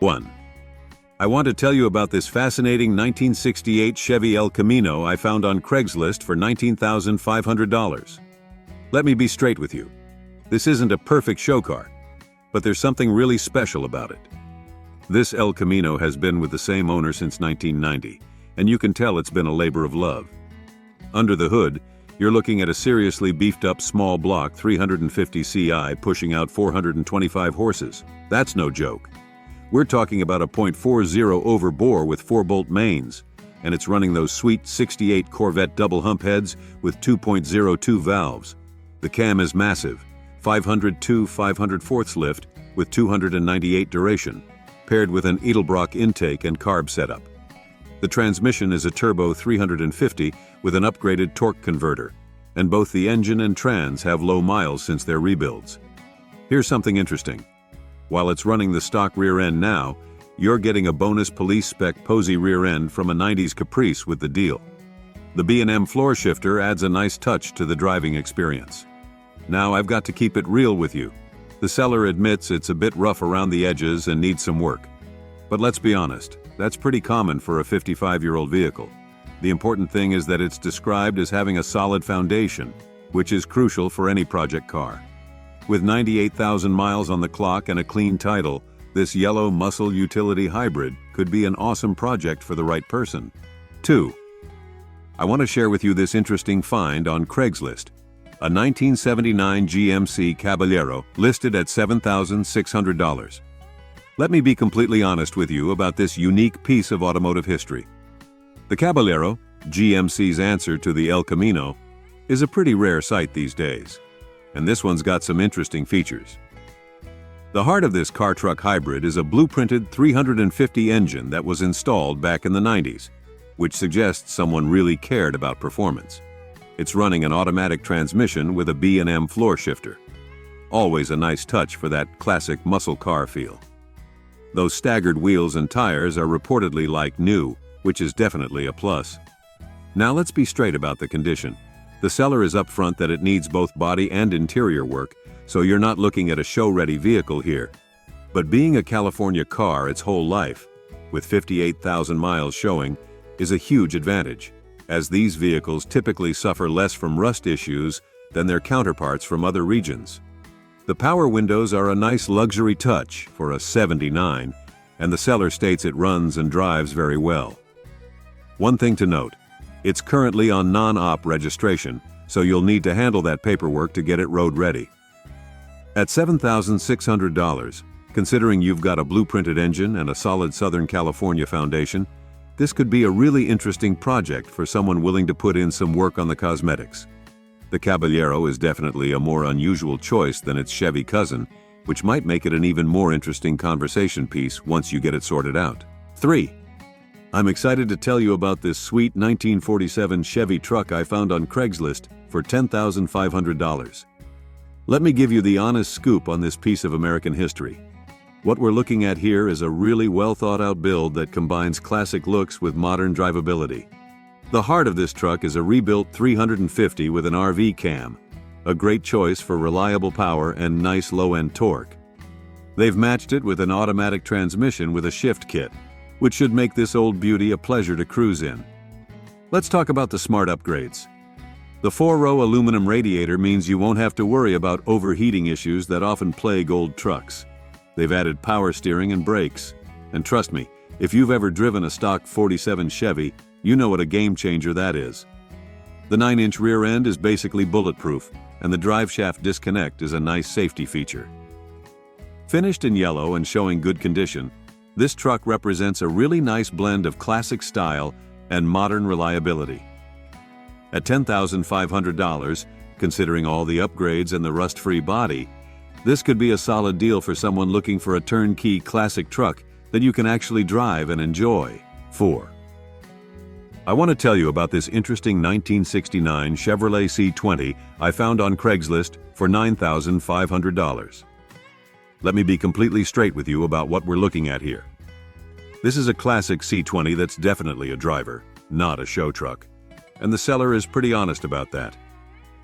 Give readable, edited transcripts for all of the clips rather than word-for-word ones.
1. I want to tell you about this fascinating 1968 Chevy El Camino I found on Craigslist for $19,500. Let me be straight with you. This isn't a perfect show car, but there's something really special about it. This El Camino has been with the same owner since 1990, and you can tell it's been a labor of love. Under the hood, you're looking at a seriously beefed up small block 350 Ci pushing out 425 horses. That's no joke. We're talking about a .40 over bore with 4-bolt mains, and it's running those sweet 68 Corvette double hump heads with 2.02 valves. The cam is massive, 502 504ths lift with 298 duration, paired with an Edelbrock intake and carb setup. The transmission is a turbo 350 with an upgraded torque converter, and both the engine and trans have low miles since their rebuilds. Here's something interesting. While it's running the stock rear end now, you're getting a bonus police spec Posey rear end from a 90s Caprice with the deal. The B&M floor shifter adds a nice touch to the driving experience. Now I've got to keep it real with you. The seller admits it's a bit rough around the edges and needs some work. But let's be honest, that's pretty common for a 55-year-old vehicle. The important thing is that it's described as having a solid foundation, which is crucial for any project car. With 98,000 miles on the clock and a clean title, this yellow muscle utility hybrid could be an awesome project for the right person. 2. I want to share with you this interesting find on Craigslist. A 1979 GMC Caballero listed at $7,600. Let me be completely honest with you about this unique piece of automotive history. The Caballero, GMC's answer to the El Camino, is a pretty rare sight these days. And this one's got some interesting features. The heart of this car-truck hybrid is a blueprinted 350 engine that was installed back in the 90s, which suggests someone really cared about performance. It's running an automatic transmission with a B&M floor shifter. Always a nice touch for that classic muscle car feel. Those staggered wheels and tires are reportedly like new, which is definitely a plus. Now let's be straight about the condition. The seller is upfront that it needs both body and interior work, so you're not looking at a show-ready vehicle here. But being a California car its whole life, with 58,000 miles showing, is a huge advantage, as these vehicles typically suffer less from rust issues than their counterparts from other regions. The power windows are a nice luxury touch for a 79, and the seller states it runs and drives very well. One thing to note, it's currently on non-op registration, so you'll need to handle that paperwork to get it road ready. At $7,600, considering you've got a blueprinted engine and a solid Southern California foundation, this could be a really interesting project for someone willing to put in some work on the cosmetics. The Caballero is definitely a more unusual choice than its Chevy cousin, which might make it an even more interesting conversation piece once you get it sorted out. 3. I'm excited to tell you about this sweet 1947 Chevy truck I found on Craigslist for $10,500. Let me give you the honest scoop on this piece of American history. What we're looking at here is a really well-thought-out build that combines classic looks with modern drivability. The heart of this truck is a rebuilt 350 with an RV cam, a great choice for reliable power and nice low-end torque. They've matched it with an automatic transmission with a shift kit, which should make this old beauty a pleasure to cruise in. Let's talk about the smart upgrades. The 4-row aluminum radiator means you won't have to worry about overheating issues that often plague old trucks. They've added power steering and brakes. And trust me, if you've ever driven a stock 47 Chevy, you know what a game changer that is. The 9-inch rear end is basically bulletproof, and the driveshaft disconnect is a nice safety feature. Finished in yellow and showing good condition, this truck represents a really nice blend of classic style and modern reliability. At $10,500, considering all the upgrades and the rust-free body, this could be a solid deal for someone looking for a turnkey classic truck that you can actually drive and enjoy. 4. I want to tell you about this interesting 1969 Chevrolet C20 I found on Craigslist for $9,500. Let me be completely straight with you about what we're looking at here. This is a classic C20 that's definitely a driver, not a show truck. And the seller is pretty honest about that.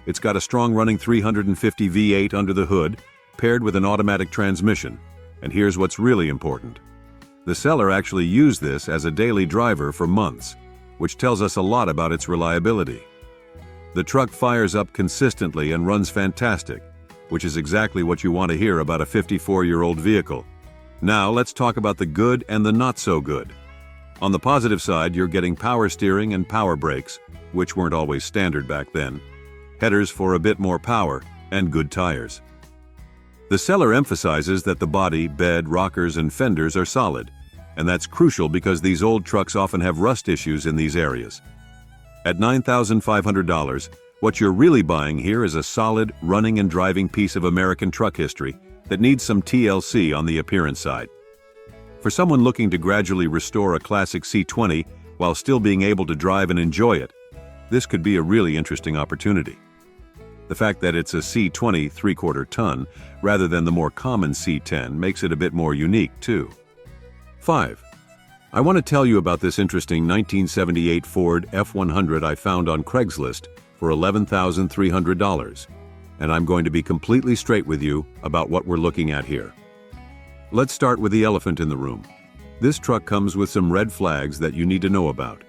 It's got a strong running 350 V8 under the hood, paired with an automatic transmission. And here's what's really important. The seller actually used this as a daily driver for months, which tells us a lot about its reliability. The truck fires up consistently and runs fantastic, which is exactly what you want to hear about a 54-year-old vehicle. Now let's talk about the good and the not so good. On the positive side, you're getting power steering and power brakes, which weren't always standard back then, headers for a bit more power, and good tires. The seller emphasizes that the body, bed, rockers, and fenders are solid, and that's crucial because these old trucks often have rust issues in these areas. At $9,500, what you're really buying here is a solid, running and driving piece of American truck history that needs some TLC on the appearance side. For someone looking to gradually restore a classic C20 while still being able to drive and enjoy it, this could be a really interesting opportunity. The fact that it's a C20 3/4 ton rather than the more common C10 makes it a bit more unique too. 5. I want to tell you about this interesting 1978 Ford F100 I found on Craigslist for $11,300, and I'm going to be completely straight with you about what we're looking at here. Let's start with the elephant in the room. This truck comes with some red flags that you need to know about.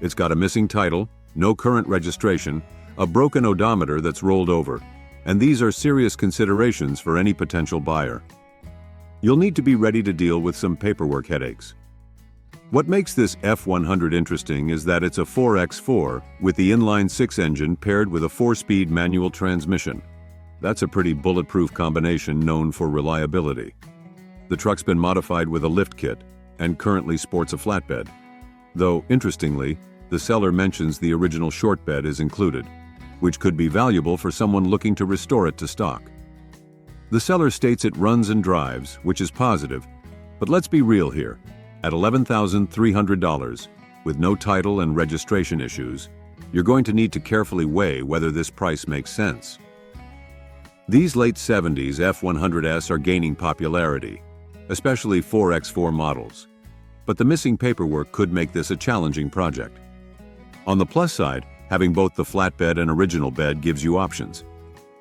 It's got a missing title, no current registration, a broken odometer that's rolled over, and these are serious considerations for any potential buyer. You'll need to be ready to deal with some paperwork headaches. What makes this F100 interesting is that it's a 4x4 with the inline-6 engine paired with a 4-speed manual transmission. That's a pretty bulletproof combination known for reliability. The truck's been modified with a lift kit and currently sports a flatbed. Though, interestingly, the seller mentions the original short bed is included, which could be valuable for someone looking to restore it to stock. The seller states it runs and drives, which is positive, but let's be real here. At $11,300, with no title and registration issues, you're going to need to carefully weigh whether this price makes sense. These late 70s F100s are gaining popularity, especially 4x4 models, but the missing paperwork could make this a challenging project. On the plus side, having both the flatbed and original bed gives you options,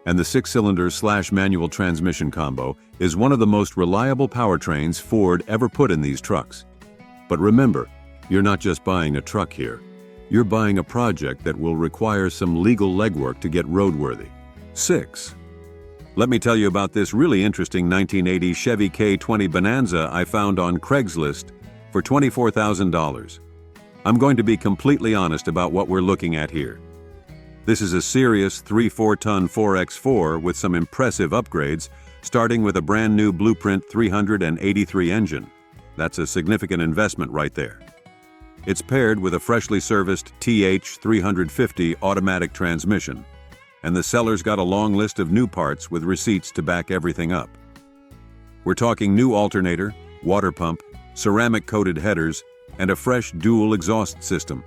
and the 6-cylinder/manual transmission combo is one of the most reliable powertrains Ford ever put in these trucks. But remember, you're not just buying a truck here. You're buying a project that will require some legal legwork to get roadworthy. 6. Let me tell you about this really interesting 1980 Chevy K20 Bonanza I found on Craigslist for $24,000. I'm going to be completely honest about what we're looking at here. This is a serious 3/4-ton 4x4 with some impressive upgrades, starting with a brand new Blueprint 383 engine. That's a significant investment right there. It's paired with a freshly serviced TH350 automatic transmission, and the seller's got a long list of new parts with receipts to back everything up. We're talking new alternator, water pump, ceramic-coated headers, and a fresh dual exhaust system.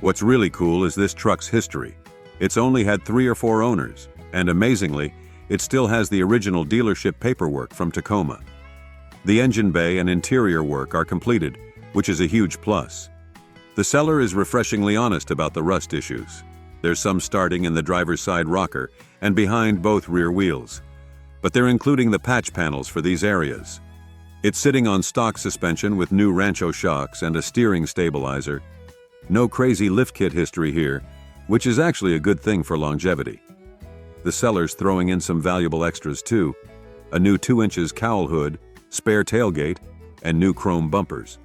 What's really cool is this truck's history. It's only had 3 or 4 owners, and amazingly, it still has the original dealership paperwork from Tacoma. The engine bay and interior work are completed, which is a huge plus. The seller is refreshingly honest about the rust issues. There's some starting in the driver's side rocker and behind both rear wheels, but they're including the patch panels for these areas. It's sitting on stock suspension with new Rancho shocks and a steering stabilizer. No crazy lift kit history here, which is actually a good thing for longevity. The seller's throwing in some valuable extras too: a new 2 inches cowl hood, spare tailgate, and new chrome bumpers.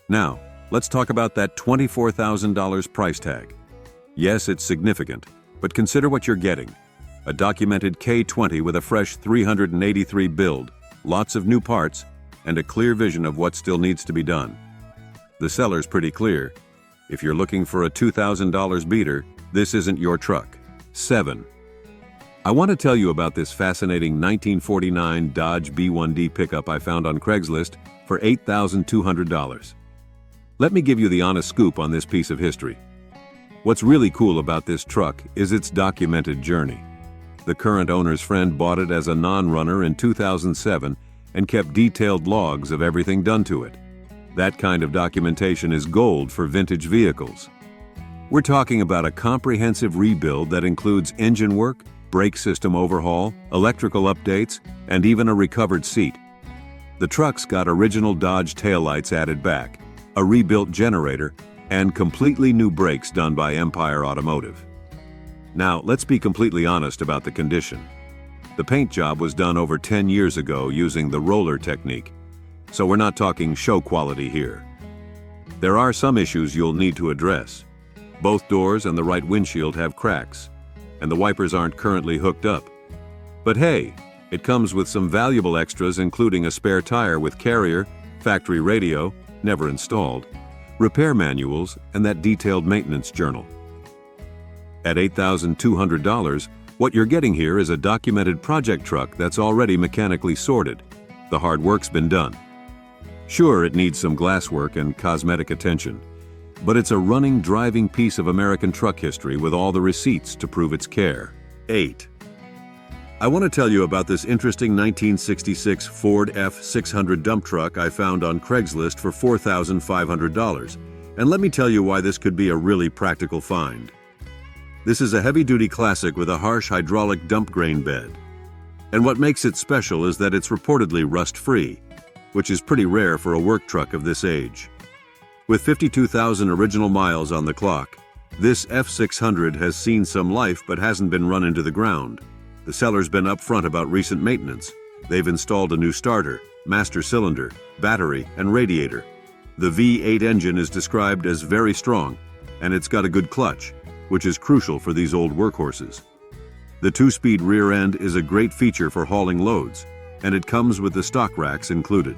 Now, let's talk about that $24,000 price tag. Yes, it's significant, but consider what you're getting. A documented K20 with a fresh 383 build, lots of new parts, and a clear vision of what still needs to be done. The seller's pretty clear. If you're looking for a $2,000 beater, this isn't your truck. 7. I want to tell you about this fascinating 1949 Dodge B1D pickup I found on Craigslist for $8,200. Let me give you the honest scoop on this piece of history. What's really cool about this truck is its documented journey. The current owner's friend bought it as a non-runner in 2007 and kept detailed logs of everything done to it. That kind of documentation is gold for vintage vehicles. We're talking about a comprehensive rebuild that includes engine work, brake system overhaul, electrical updates, and even a recovered seat. The truck's got original Dodge taillights added back, a rebuilt generator, and completely new brakes done by Empire Automotive. Now, let's be completely honest about the condition. The paint job was done over 10 years ago using the roller technique, so we're not talking show quality here. There are some issues you'll need to address. Both doors and the right windshield have cracks, and the wipers aren't currently hooked up. But hey, it comes with some valuable extras, including a spare tire with carrier, factory radio, never installed, repair manuals, and that detailed maintenance journal. At $8,200, what you're getting here is a documented project truck that's already mechanically sorted. The hard work's been done. Sure, it needs some glasswork and cosmetic attention, but it's a running, driving piece of American truck history with all the receipts to prove its care. 8. I want to tell you about this interesting 1966 Ford F600 dump truck I found on Craigslist for $4,500, and let me tell you why this could be a really practical find. This is a heavy-duty classic with a harsh hydraulic dump grain bed. And what makes it special is that it's reportedly rust-free, which is pretty rare for a work truck of this age. With 52,000 original miles on the clock, this F600 has seen some life but hasn't been run into the ground. The seller's been upfront about recent maintenance. They've installed a new starter, master cylinder, battery, and radiator. The V8 engine is described as very strong, and it's got a good clutch, which is crucial for these old workhorses. The 2-speed rear end is a great feature for hauling loads, and it comes with the stock racks included.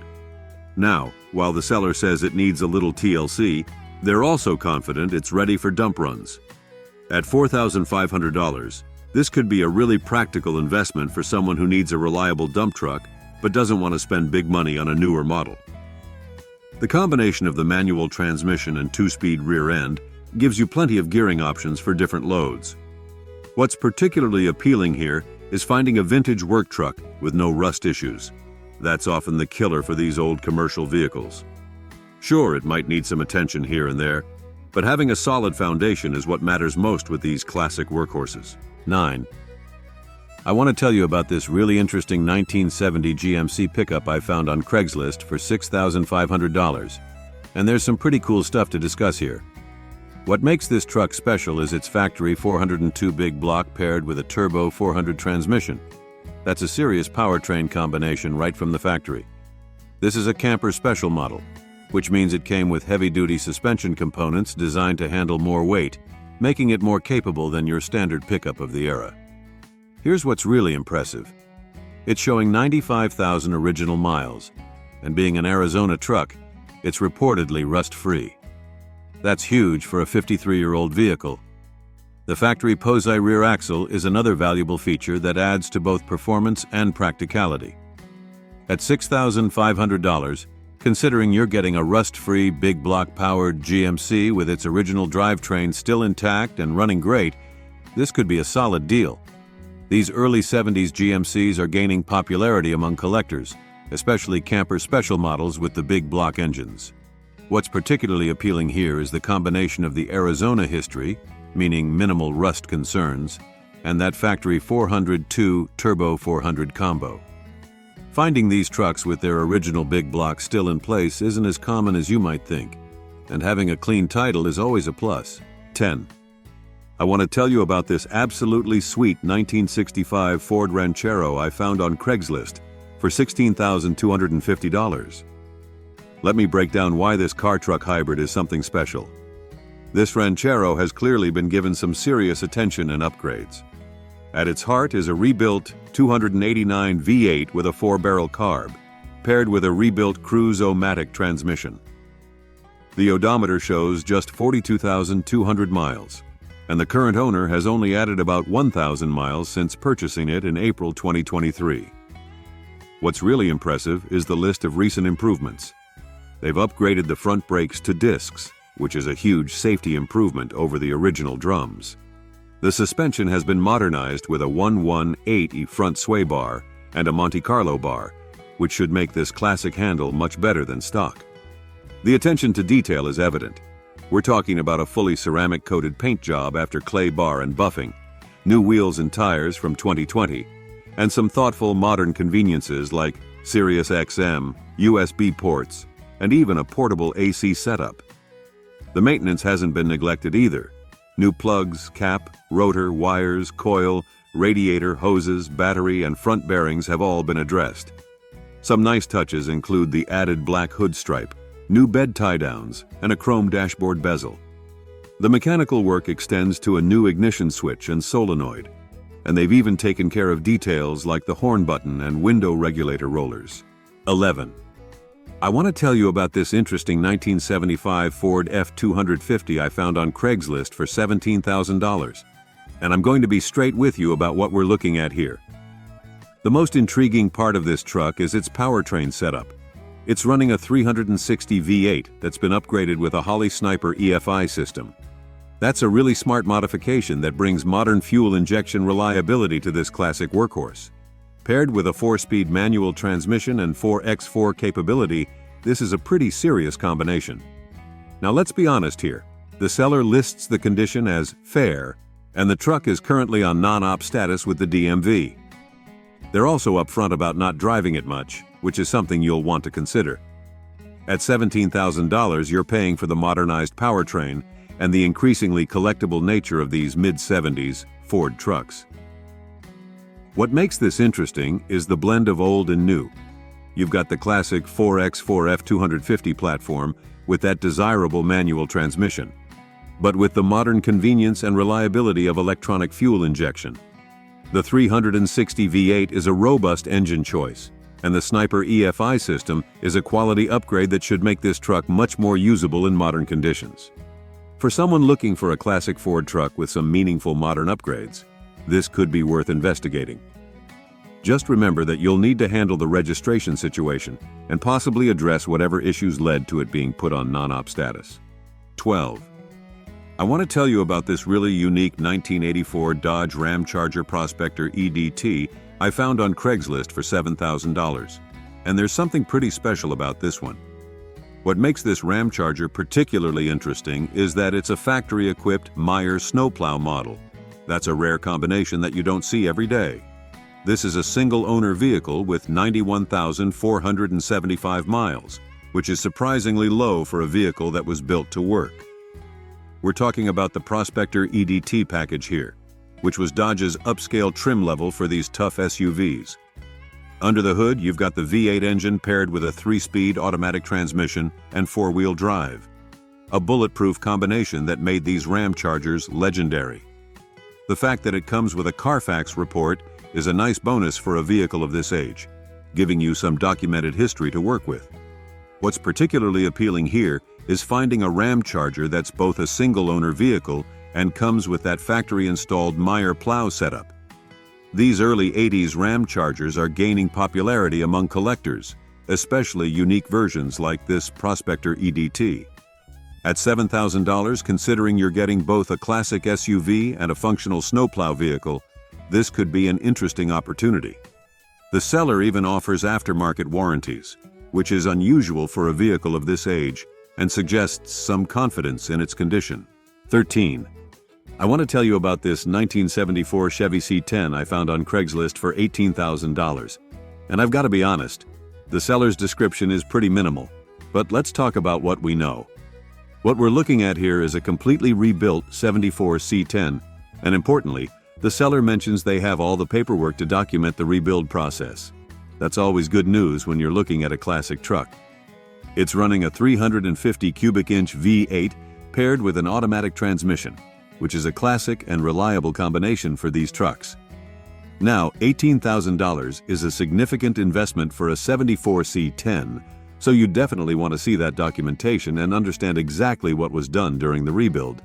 Now, while the seller says it needs a little TLC, they're also confident it's ready for dump runs. At $4,500, this could be a really practical investment for someone who needs a reliable dump truck but doesn't want to spend big money on a newer model. The combination of the manual transmission and 2-speed rear end gives you plenty of gearing options for different loads. What's particularly appealing here is finding a vintage work truck with no rust issues. That's often the killer for these old commercial vehicles. Sure, it might need some attention here and there, but having a solid foundation is what matters most with these classic workhorses. 9. I want to tell you about this really interesting 1970 GMC pickup I found on Craigslist for $6,500. And there's some pretty cool stuff to discuss here. What makes this truck special is its factory 402 big block paired with a turbo 400 transmission. That's a serious powertrain combination right from the factory. This is a camper special model, which means it came with heavy-duty suspension components designed to handle more weight, making it more capable than your standard pickup of the era. Here's what's really impressive. It's showing 95,000 original miles, and being an Arizona truck, it's reportedly rust-free. That's huge for a 53-year-old vehicle. The factory Posei rear axle is another valuable feature that adds to both performance and practicality. At $6,500, considering you're getting a rust-free, big block-powered GMC with its original drivetrain still intact and running great, this could be a solid deal. These early 70s GMCs are gaining popularity among collectors, especially camper special models with the big block engines. What's particularly appealing here is the combination of the Arizona history, meaning minimal rust concerns, and that factory 402 Turbo 400 combo. Finding these trucks with their original big block still in place isn't as common as you might think, and having a clean title is always a plus. 10. I want to tell you about this absolutely sweet 1965 Ford Ranchero I found on Craigslist for $16,250. Let me break down why this car-truck hybrid is something special. This Ranchero has clearly been given some serious attention and upgrades. At its heart is a rebuilt 289 V8 with a 4-barrel carb, paired with a rebuilt Cruise-O-Matic transmission. The odometer shows just 42,200 miles, and the current owner has only added about 1,000 miles since purchasing it in April 2023. What's really impressive is the list of recent improvements. They've upgraded the front brakes to discs, which is a huge safety improvement over the original drums. The suspension has been modernized with a 118 front sway bar and a Monte Carlo bar, which should make this classic handle much better than stock. The attention to detail is evident. We're talking about a fully ceramic-coated paint job after clay bar and buffing, new wheels and tires from 2020, and some thoughtful modern conveniences like Sirius XM, USB ports, and even a portable AC setup. The maintenance hasn't been neglected either. New plugs, cap, rotor, wires, coil, radiator, hoses, battery, and front bearings have all been addressed. Some nice touches include the added black hood stripe, new bed tie-downs, and a chrome dashboard bezel. The mechanical work extends to a new ignition switch and solenoid, and they've even taken care of details like the horn button and window regulator rollers. 11. I want to tell you about this interesting 1975 Ford F-250 I found on Craigslist for $17,000. And I'm going to be straight with you about what we're looking at here. The most intriguing part of this truck is its powertrain setup. It's running a 360 V8 that's been upgraded with a Holley Sniper EFI system. That's a really smart modification that brings modern fuel injection reliability to this classic workhorse. Paired with a 4-speed manual transmission and 4x4 capability, this is a pretty serious combination. Now let's be honest here. The seller lists the condition as fair, and the truck is currently on non-op status with the DMV. They're also upfront about not driving it much, which is something you'll want to consider. At $17,000, you're paying for the modernized powertrain and the increasingly collectible nature of these mid-70s Ford trucks. What makes this interesting is the blend of old and new. You've got the classic 4x4 F-250 platform with that desirable manual transmission, but with the modern convenience and reliability of electronic fuel injection. The 360 V8 is a robust engine choice, and the Sniper EFI system is a quality upgrade that should make this truck much more usable in modern conditions. For someone looking for a classic Ford truck with some meaningful modern upgrades, this could be worth investigating. Just remember that you'll need to handle the registration situation and possibly address whatever issues led to it being put on non-op status. 12. I want to tell you about this really unique 1984 Dodge Ram Charger Prospector EDT I found on Craigslist for $7,000. And there's something pretty special about this one. What makes this Ram Charger particularly interesting is that it's a factory-equipped Meyer snowplow model. That's a rare combination that you don't see every day. This is a single-owner vehicle with 91,475 miles, which is surprisingly low for a vehicle that was built to work. We're talking about the Prospector EDT package here, which was Dodge's upscale trim level for these tough SUVs. Under the hood, you've got the V8 engine paired with a 3-speed automatic transmission and 4-wheel drive, a bulletproof combination that made these Ram Chargers legendary. The fact that it comes with a Carfax report is a nice bonus for a vehicle of this age, giving you some documented history to work with. What's particularly appealing here is finding a Ram Charger that's both a single-owner vehicle and comes with that factory-installed Meyer plow setup. These early 80s Ram Chargers are gaining popularity among collectors, especially unique versions like this Prospector EDT. At $7,000, considering you're getting both a classic SUV and a functional snowplow vehicle, this could be an interesting opportunity. The seller even offers aftermarket warranties, which is unusual for a vehicle of this age and suggests some confidence in its condition. 13. I want to tell you about this 1974 Chevy C10 I found on Craigslist for $18,000. And I've got to be honest, the seller's description is pretty minimal, but let's talk about what we know. What we're looking at here is a completely rebuilt 74 C10, and importantly, the seller mentions they have all the paperwork to document the rebuild process. That's always good news when you're looking at a classic truck. It's running a 350 cubic inch V8 paired with an automatic transmission, which is a classic and reliable combination for these trucks. Now, $18,000 is a significant investment for a 74 C10, so you definitely want to see that documentation and understand exactly what was done during the rebuild.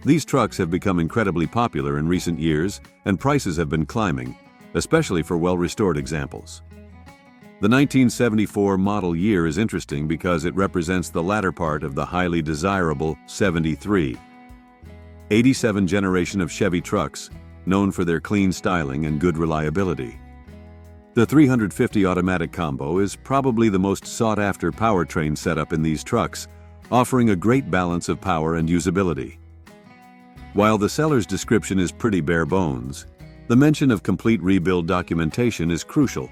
These trucks have become incredibly popular in recent years, and prices have been climbing, especially for well-restored examples. The 1974 model year is interesting because it represents the latter part of the highly desirable 73. 87 generation of Chevy trucks, known for their clean styling and good reliability. The 350 automatic combo is probably the most sought-after powertrain setup in these trucks, offering a great balance of power and usability. While the seller's description is pretty bare bones, the mention of complete rebuild documentation is crucial.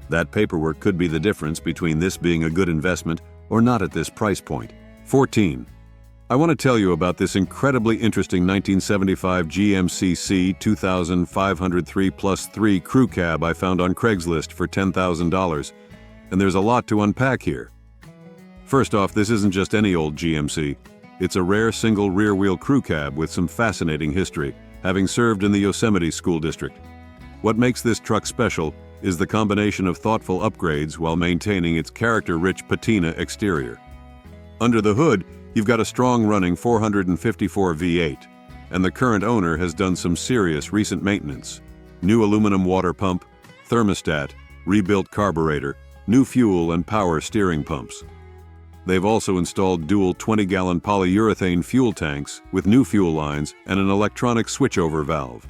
That paperwork could be the difference between this being a good investment or not at this price point. 14. I want to tell you about this incredibly interesting 1975 GMC 2503 Plus 3 crew cab I found on Craigslist for $10,000, and there's a lot to unpack here. First off, this isn't just any old GMC. It's a rare single rear-wheel crew cab with some fascinating history, having served in the Yosemite School District. What makes this truck special is the combination of thoughtful upgrades while maintaining its character-rich patina exterior. Under the hood, you've got a strong-running 454 V8, and the current owner has done some serious recent maintenance. New aluminum water pump, thermostat, rebuilt carburetor, new fuel and power steering pumps. They've also installed dual 20-gallon polyurethane fuel tanks with new fuel lines and an electronic switchover valve.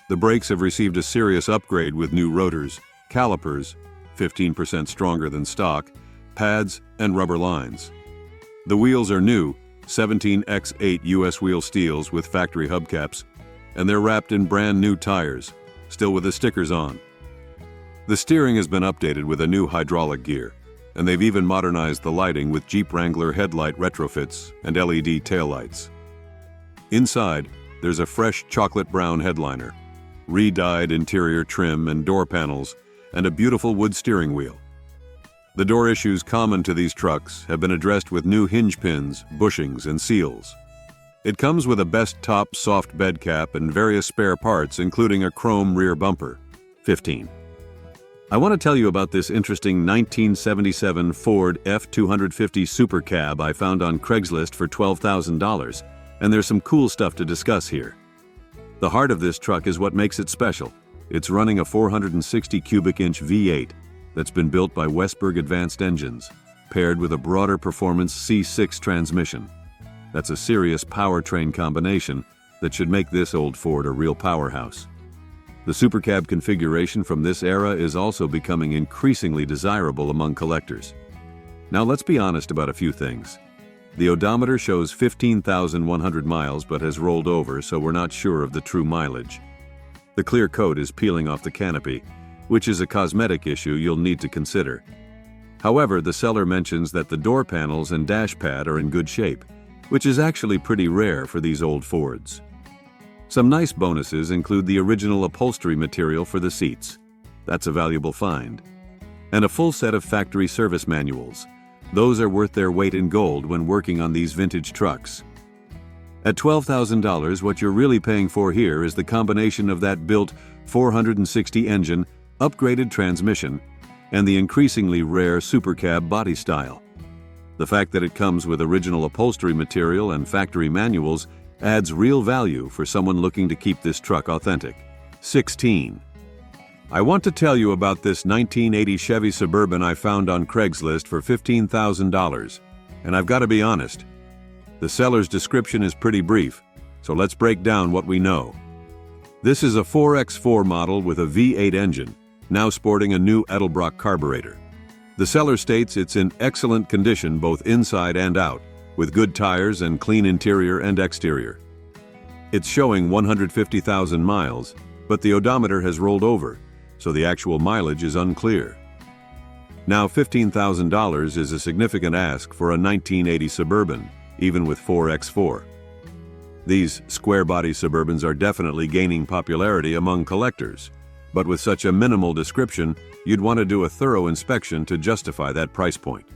The brakes have received a serious upgrade with new rotors, calipers, 15% stronger than stock, pads, and rubber lines. The wheels are new, 17x8 US wheel steels with factory hubcaps, and they're wrapped in brand new tires, still with the stickers on. The steering has been updated with a new hydraulic gear, and they've even modernized the lighting with Jeep Wrangler headlight retrofits and LED taillights. Inside, there's a fresh chocolate brown headliner, re-dyed interior trim and door panels, and a beautiful wood steering wheel. The door issues common to these trucks have been addressed with new hinge pins, bushings, and seals. It comes with a best top soft bed cap and various spare parts, including a chrome rear bumper. 15. I want to tell you about this interesting 1977 Ford F-250 Super Cab I found on Craigslist for $12,000, and there's some cool stuff to discuss here. The heart of this truck is what makes it special. It's running a 460 cubic inch V8 that's been built by Westberg Advanced Engines, paired with a broader performance C6 transmission. That's a serious powertrain combination that should make this old Ford a real powerhouse. The Super Cab configuration from this era is also becoming increasingly desirable among collectors. Now let's be honest about a few things. The odometer shows 15,100 miles but has rolled over, so we're not sure of the true mileage. The clear coat is peeling off the canopy, which is a cosmetic issue you'll need to consider. However, the seller mentions that the door panels and dash pad are in good shape, which is actually pretty rare for these old Fords. Some nice bonuses include the original upholstery material for the seats. That's a valuable find. And a full set of factory service manuals. Those are worth their weight in gold when working on these vintage trucks. At $12,000, what you're really paying for here is the combination of that built 460 engine, upgraded transmission, and the increasingly rare Super Cab body style. The fact that it comes with original upholstery material and factory manuals adds real value for someone looking to keep this truck authentic. 16. I want to tell you about this 1980 Chevy Suburban I found on Craigslist for $15,000, and I've got to be honest. The seller's description is pretty brief, so let's break down what we know. This is a 4x4 model with a V8 engine, now sporting a new Edelbrock carburetor. The seller states it's in excellent condition both inside and out, with good tires and clean interior and exterior. It's showing 150,000 miles, but the odometer has rolled over, so the actual mileage is unclear. Now, $15,000 is a significant ask for a 1980 Suburban, even with 4x4. These square-body Suburbans are definitely gaining popularity among collectors, but with such a minimal description, you'd want to do a thorough inspection to justify that price point.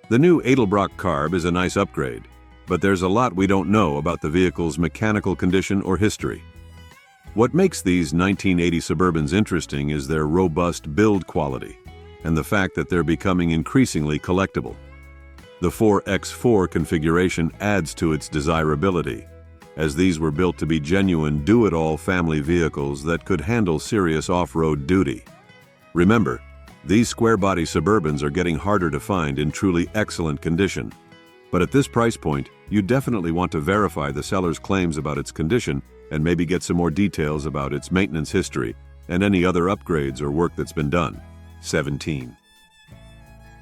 The new Edelbrock carb is a nice upgrade, but there's a lot we don't know about the vehicle's mechanical condition or history. What makes these 1980 Suburbans interesting is their robust build quality and the fact that they're becoming increasingly collectible. The 4x4 configuration adds to its desirability, as these were built to be genuine do-it-all family vehicles that could handle serious off-road duty. Remember, these square-body Suburbans are getting harder to find in truly excellent condition. But at this price point, you definitely want to verify the seller's claims about its condition and maybe get some more details about its maintenance history and any other upgrades or work that's been done. 17.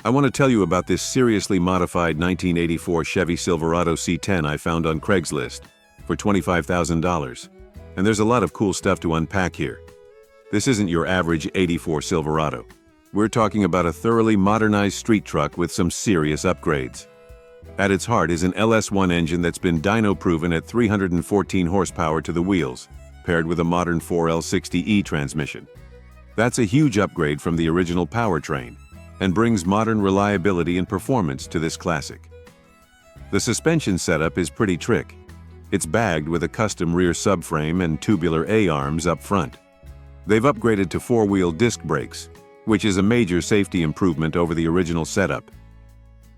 I want to tell you about this seriously modified 1984 Chevy Silverado C10 I found on Craigslist for $25,000. And there's a lot of cool stuff to unpack here. This isn't your average '84 Silverado. We're talking about a thoroughly modernized street truck with some serious upgrades. At its heart is an LS1 engine that's been dyno-proven at 314 horsepower to the wheels, paired with a modern 4L60E transmission. That's a huge upgrade from the original powertrain, and brings modern reliability and performance to this classic. The suspension setup is pretty trick. It's bagged with a custom rear subframe and tubular A-arms up front. They've upgraded to four-wheel disc brakes, which is a major safety improvement over the original setup.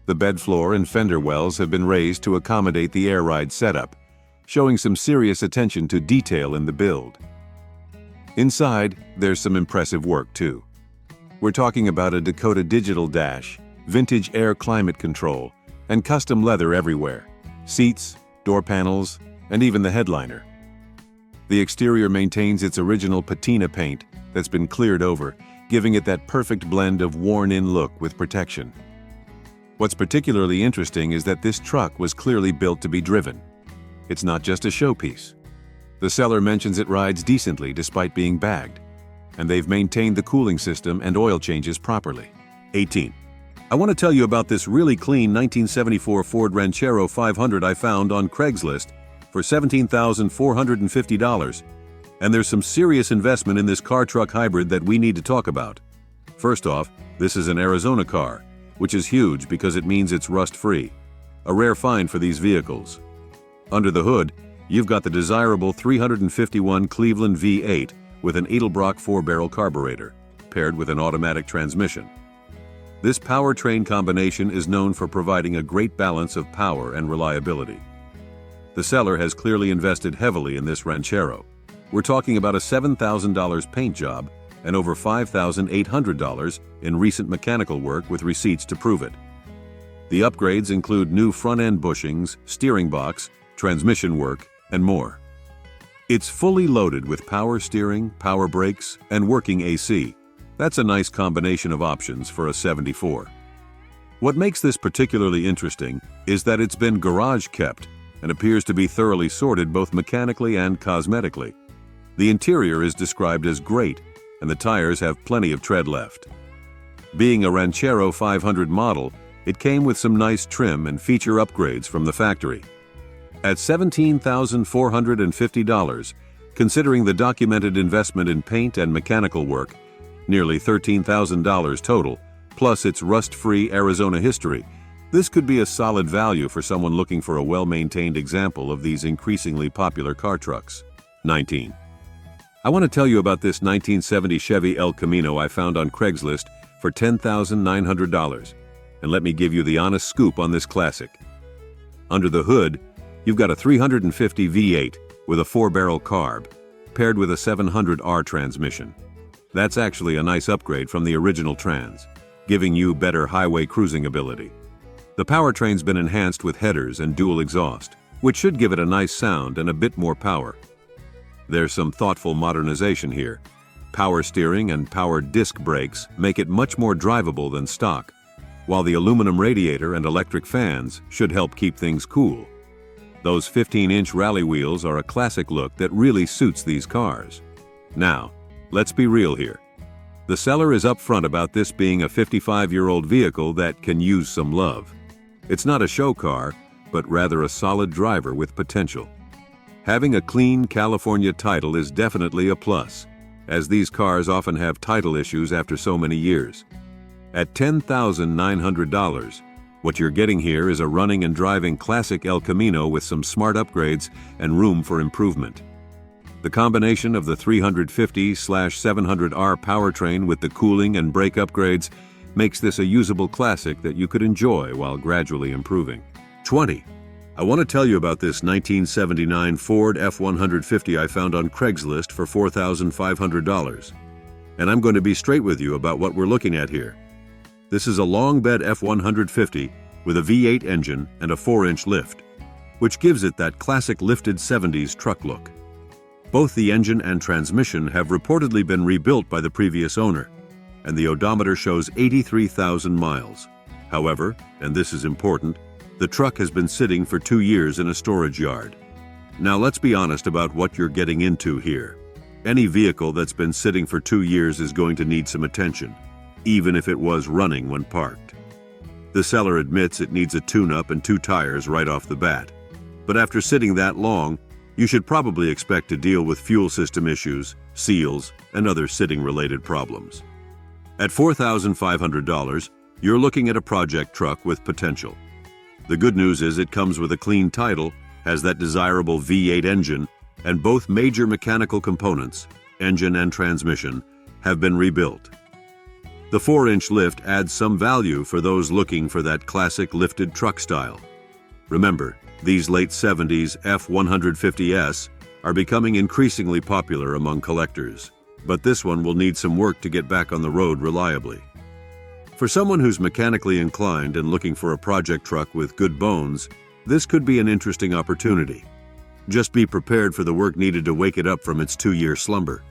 The bed floor and fender wells have been raised to accommodate the air ride setup, showing some serious attention to detail in the build. Inside, there's some impressive work too. We're talking about a Dakota digital dash, vintage air climate control, and custom leather everywhere: seats, door panels, and even the headliner. The exterior maintains its original patina paint that's been cleared over, giving it that perfect blend of worn-in look with protection. What's particularly interesting is that this truck was clearly built to be driven. It's not just a showpiece. The seller mentions it rides decently despite being bagged, and they've maintained the cooling system and oil changes properly. 18. I want to tell you about this really clean 1974 Ford Ranchero 500 I found on Craigslist for $17,450. And there's some serious investment in this car-truck hybrid that we need to talk about. First off, this is an Arizona car, which is huge because it means it's rust-free, a rare find for these vehicles. Under the hood, you've got the desirable 351 Cleveland V8 with an Edelbrock 4-barrel carburetor, paired with an automatic transmission. This powertrain combination is known for providing a great balance of power and reliability. The seller has clearly invested heavily in this Ranchero. We're talking about a $7,000 paint job and over $5,800 in recent mechanical work with receipts to prove it. The upgrades include new front-end bushings, steering box, transmission work, and more. It's fully loaded with power steering, power brakes, and working AC. That's a nice combination of options for a '74. What makes this particularly interesting is that it's been garage kept and appears to be thoroughly sorted both mechanically and cosmetically. The interior is described as great, and the tires have plenty of tread left. Being a Ranchero 500 model, it came with some nice trim and feature upgrades from the factory. At $17,450, considering the documented investment in paint and mechanical work, nearly $13,000 total, plus its rust-free Arizona history, this could be a solid value for someone looking for a well-maintained example of these increasingly popular car trucks. 19. I want to tell you about this 1970 Chevy El Camino I found on Craigslist for $10,900, and let me give you the honest scoop on this classic. Under the hood, you've got a 350 V8 with a 4-barrel carb, paired with a 700R transmission. That's actually a nice upgrade from the original Trans, giving you better highway cruising ability. The powertrain's been enhanced with headers and dual exhaust, which should give it a nice sound and a bit more power. There's some thoughtful modernization here. Power steering and power disc brakes make it much more drivable than stock, while the aluminum radiator and electric fans should help keep things cool. Those 15-inch rally wheels are a classic look that really suits these cars. Now, let's be real here. The seller is upfront about this being a 55-year-old vehicle that can use some love. It's not a show car, but rather a solid driver with potential. Having a clean California title is definitely a plus, as these cars often have title issues after so many years. At $10,900, what you're getting here is a running and driving classic El Camino with some smart upgrades and room for improvement. The combination of the 350/700R powertrain with the cooling and brake upgrades makes this a usable classic that you could enjoy while gradually improving. 20. I want to tell you about this 1979 Ford F-150 I found on Craigslist for $4,500. And I'm going to be straight with you about what we're looking at here. This is a long bed F-150 with a V8 engine and a 4-inch lift, which gives it that classic lifted 70s truck look. Both the engine and transmission have reportedly been rebuilt by the previous owner, and the odometer shows 83,000 miles. However, and this is important, the truck has been sitting for 2 years in a storage yard. Now let's be honest about what you're getting into here. Any vehicle that's been sitting for 2 years is going to need some attention, even if it was running when parked. The seller admits it needs a tune-up and 2 tires right off the bat. But after sitting that long, you should probably expect to deal with fuel system issues, seals, and other sitting-related problems. At $4,500, you're looking at a project truck with potential. The good news is it comes with a clean title, has that desirable V8 engine, and both major mechanical components, engine and transmission, have been rebuilt. The 4-inch lift adds some value for those looking for that classic lifted truck style. Remember, these late 70s F-150S are becoming increasingly popular among collectors, but this one will need some work to get back on the road reliably. For someone who's mechanically inclined and looking for a project truck with good bones, this could be an interesting opportunity. Just be prepared for the work needed to wake it up from its 2-year slumber.